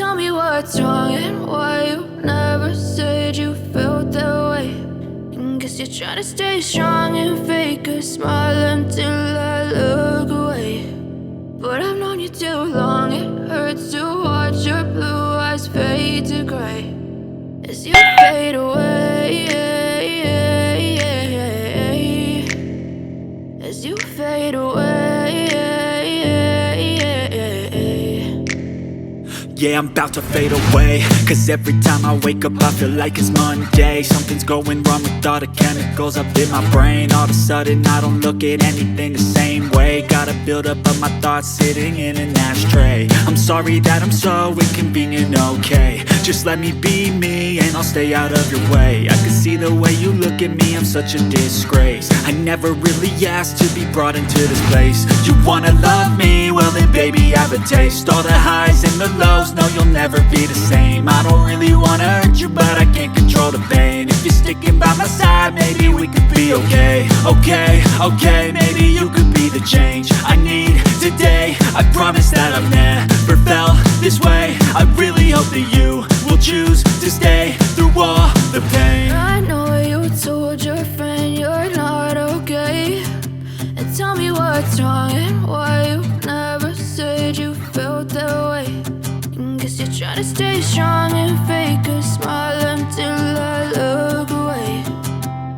tell me what's wrong and why you never said you felt that way. And guess you're trying to stay strong and fake a smile until I look away. But I've known you too long, it hurts to watch your blue eyes fade to gray as you fade away, as you fade away. Yeah, I'm about to fade away, cause every time I wake up I feel like it's Monday. Something's going wrong with all the chemicals up in my brain. All of a sudden I don't look at anything the same way. Got a buildup of my thoughts sitting in an ashtray. I'm sorry that I'm so inconvenient, okay. Just let me be me and I'll stay out of your way. I can see the way you look at me, I'm such a disgrace. I never really asked to be brought into this place. You wanna love me? Well then baby I have a taste. All the highs and the lows, no you'll never be the same. I don't really wanna hurt you but I can't control the pain. If you're sticking by my side maybe we could be okay. Okay, maybe you could be the change I need today. I promise that I've never felt this way. I really hope that you will choose to stay through all the pain. I know you told your friend you're not okay, and tell me what's wrong and why you never said you felt that way. And guess you're trying to stay strong and fake a smile until I look away.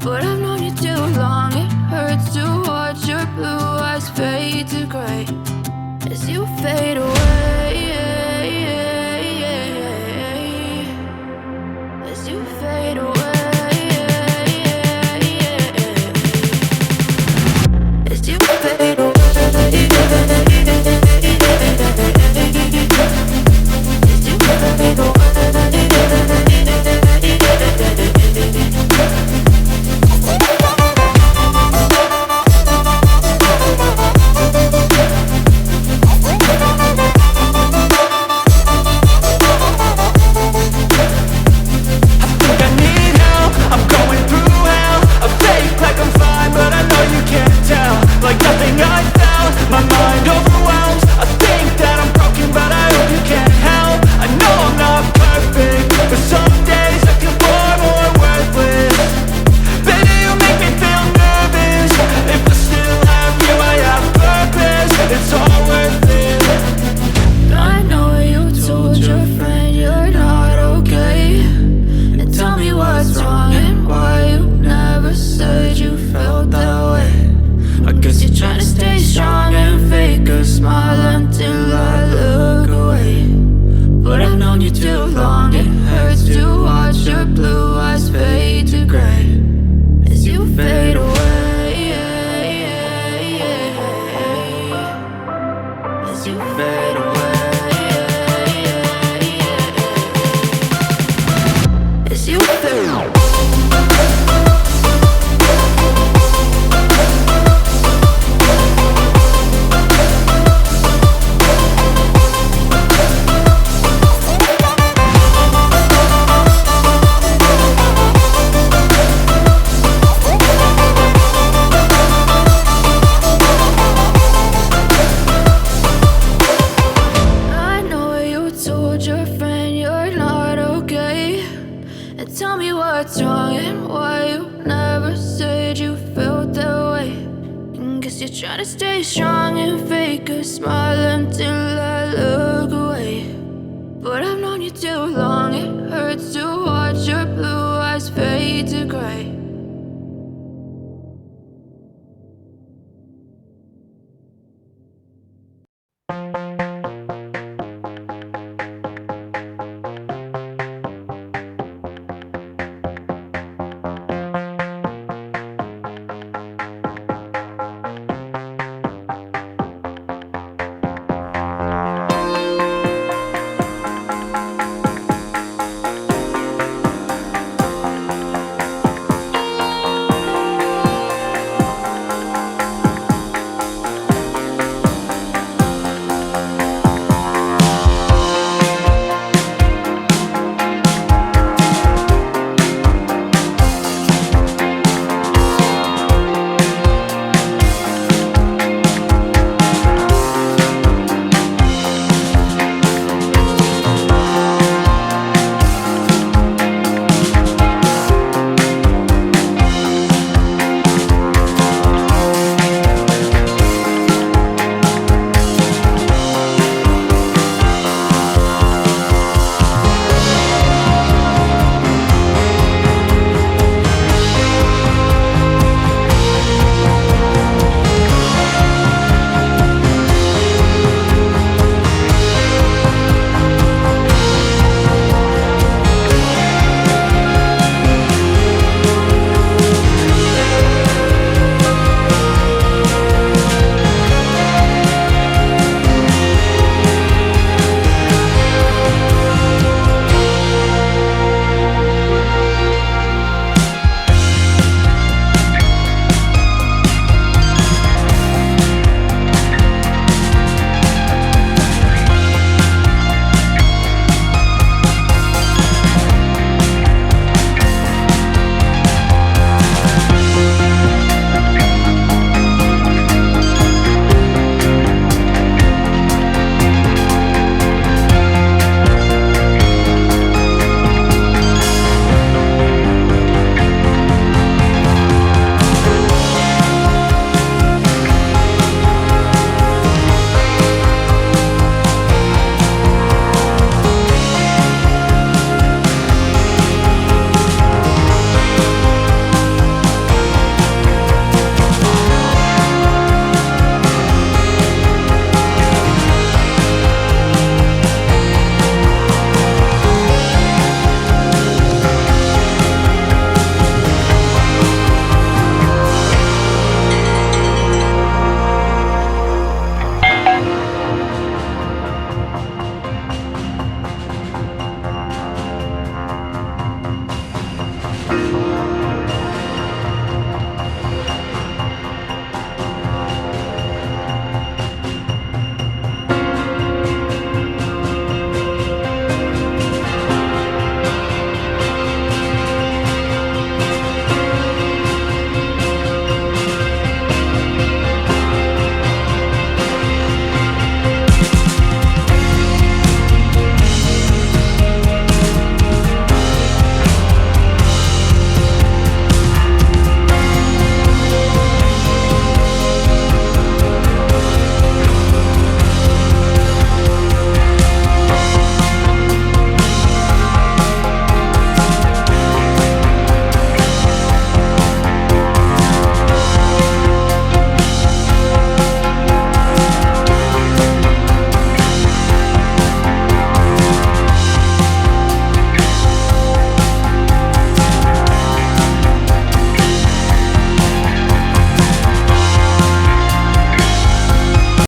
But I've known you too long, it hurts to watch your blue eyes fade to gray as you fade away, as you fade away, as you fade away. Smile until I look away. But I've known you too long, it hurts to watch your blue eyes fade to gray as you fade away, as you fade away, as you fade away. Your friend you're not okay, and tell me what's wrong and why you never said you felt that way. And guess you're trying to stay strong and fake a smile until I look away. But I've known you too long, it hurts to watch your blue eyes fade to gray